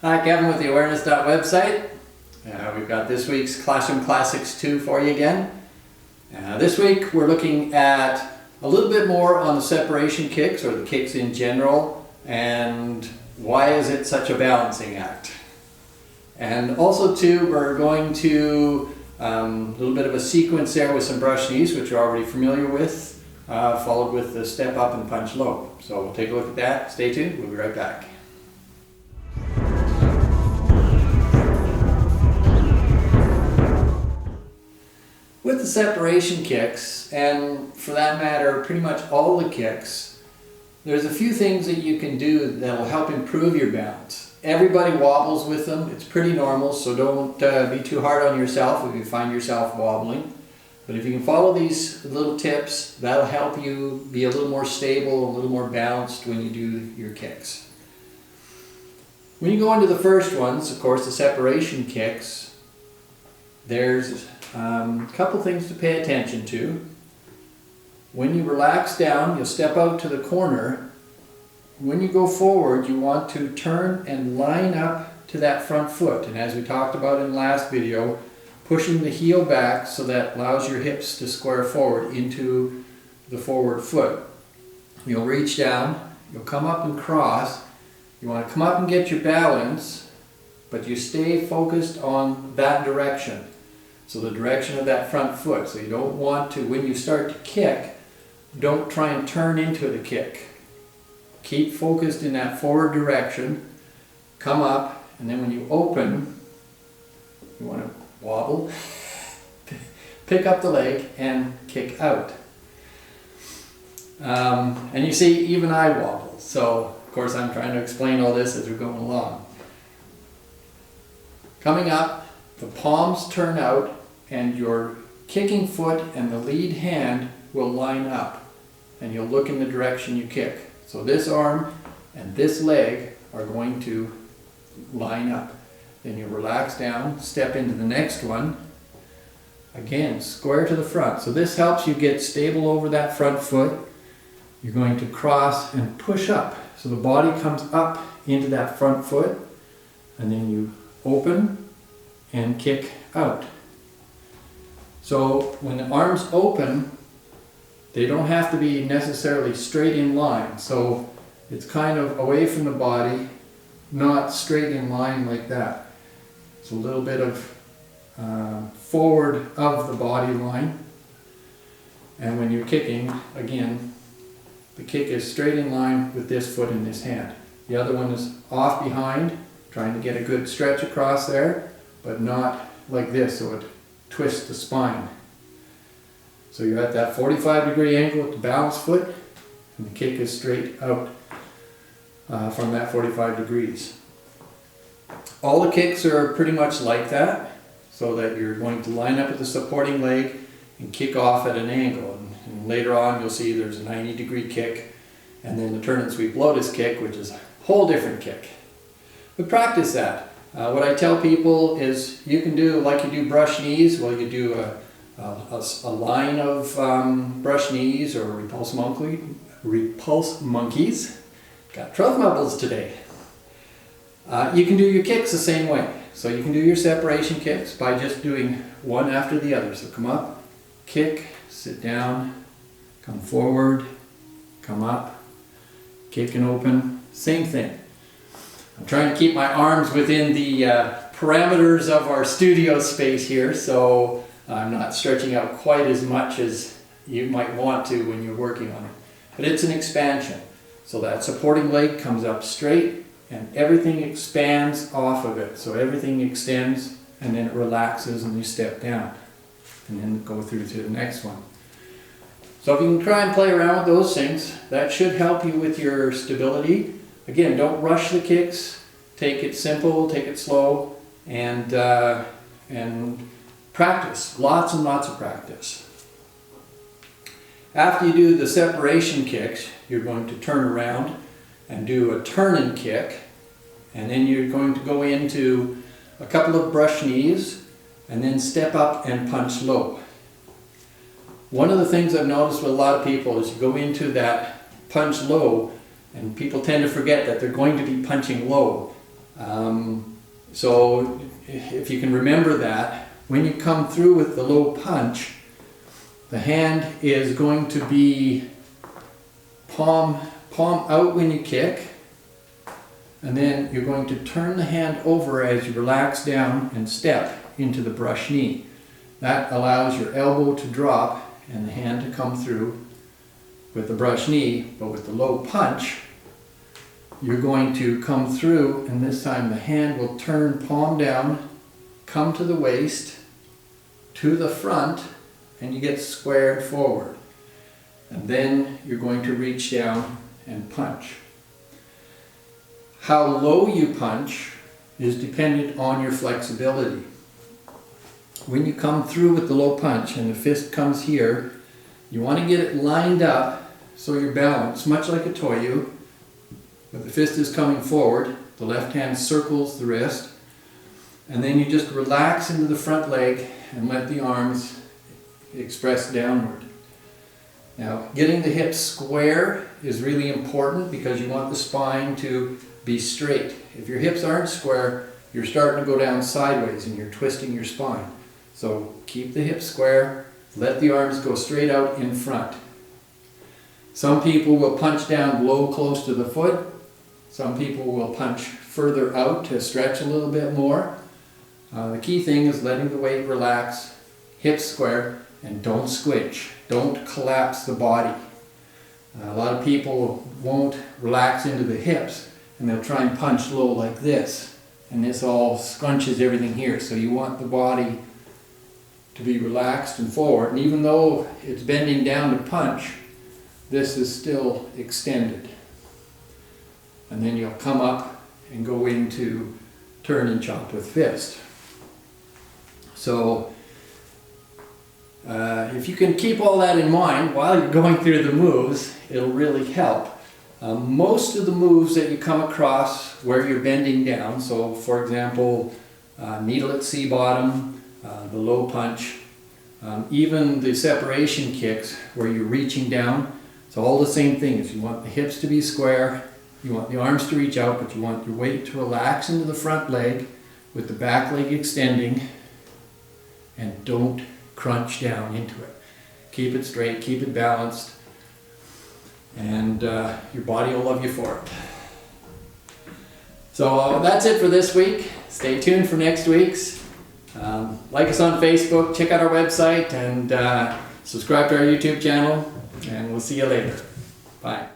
Hi, Kevin with the awareness.website. We've got this week's Classroom Classics 2 for you again. This week we're looking at a little bit more on the separation kicks, or the kicks in general, and why is it such a balancing act. And also too, we're going to a little bit of a sequence there with some brush knees, which you're already familiar with, followed with the step up and punch low. So we'll take a look at that. Stay tuned, we'll be right back. With the separation kicks, and for that matter, pretty much all the kicks, there's a few things that you can do that will help improve your balance. Everybody wobbles with them. It's pretty normal, so don't be too hard on yourself if you find yourself wobbling. But if you can follow these little tips, that'll help you be a little more stable, a little more balanced when you do your kicks. When you go into the first ones, of course, the separation kicks, there's a couple things to pay attention to. When you relax down, you'll step out to the corner. When you go forward, you want to turn and line up to that front foot. And as we talked about in the last video, pushing the heel back so that allows your hips to square forward into the forward foot. You'll reach down, you'll come up and cross. You want to come up and get your balance, but you stay focused on that direction. So the direction of that front foot. So you don't want to, when you start to kick, don't try and turn into the kick. Keep focused in that forward direction, come up, and then when you open, you want to wobble, pick up the leg and kick out. And you see, even I wobble. So of course I'm trying to explain all this as we're going along. Coming up, the palms turn out and your kicking foot and the lead hand will line up, and you'll look in the direction you kick. So this arm and this leg are going to line up. Then you relax down, step into the next one. Again, square to the front. So this helps you get stable over that front foot. You're going to cross and push up. So the body comes up into that front foot, and then you open and kick out. So when the arms open, they don't have to be necessarily straight in line. So it's kind of away from the body, not straight in line like that. It's a little bit of forward of the body line. And when you're kicking, again, the kick is straight in line with this foot and this hand. The other one is off behind, trying to get a good stretch across there, but not like this, so it twists the spine. So you're at that 45-degree angle with the balanced foot, and the kick is straight out from that 45 degrees. All the kicks are pretty much like that, so that you're going to line up with the supporting leg and kick off at an angle. And later on you'll see there's a 90-degree kick, and then the turn and sweep lotus kick, which is a whole different kick. But practice that. What I tell people is you can do like you do brush knees. Well, you do a line of brush knees or repulse monkeys. Got 12 wobbles today. You can do your kicks the same way. So you can do your separation kicks by just doing one after the other. So come up, kick, sit down, come forward, come up, kick and open. Same thing. I'm trying to keep my arms within the parameters of our studio space here, so I'm not stretching out quite as much as you might want to when you're working on it. But it's an expansion. So that supporting leg comes up straight and everything expands off of it. So everything extends and then it relaxes and you step down. And then go through to the next one. So if you can try and play around with those things, that should help you with your stability. Again, don't rush the kicks. Take it simple, take it slow, and practice. Lots and lots of practice. After you do the separation kicks, you're going to turn around and do a turn and kick, and then you're going to go into a couple of brush knees, and then step up and punch low. One of the things I've noticed with a lot of people is you go into that punch low, and people tend to forget that they're going to be punching low. So if you can remember that, when you come through with the low punch, the hand is going to be palm out when you kick, and then you're going to turn the hand over as you relax down and step into the brush knee. That allows your elbow to drop and the hand to come through with the brush knee, but with the low punch, you're going to come through, and this time the hand will turn palm down, come to the waist, to the front, and you get squared forward. And then you're going to reach down and punch. How low you punch is dependent on your flexibility. When you come through with the low punch and the fist comes here, you want to get it lined up so you're balanced, much like a toyu. But the fist is coming forward, the left hand circles the wrist, and then you just relax into the front leg and let the arms express downward. Now, getting the hips square is really important because you want the spine to be straight. If your hips aren't square, you're starting to go down sideways and you're twisting your spine. So keep the hips square, let the arms go straight out in front. Some people will punch down low close to the foot. Some people will punch further out to stretch a little bit more. The key thing is letting the weight relax, hips square, and don't squinch. Don't collapse the body. A lot of people won't relax into the hips and they'll try and punch low like this. And this all scrunches everything here. So you want the body to be relaxed and forward. And even though it's bending down to punch, this is still extended. And then you'll come up and go into turn and chop with fist. So if you can keep all that in mind while you're going through the moves, it'll really help. Most of the moves that you come across where you're bending down, so for example, needle at C bottom, the low punch, even the separation kicks where you're reaching down, it's all the same things. You want the hips to be square, you want the arms to reach out, but you want your weight to relax into the front leg with the back leg extending, and don't crunch down into it. Keep it straight, keep it balanced, and your body will love you for it. So that's it for this week. Stay tuned for next week's. Like us on Facebook, check out our website, and subscribe to our YouTube channel, and we'll see you later. Bye.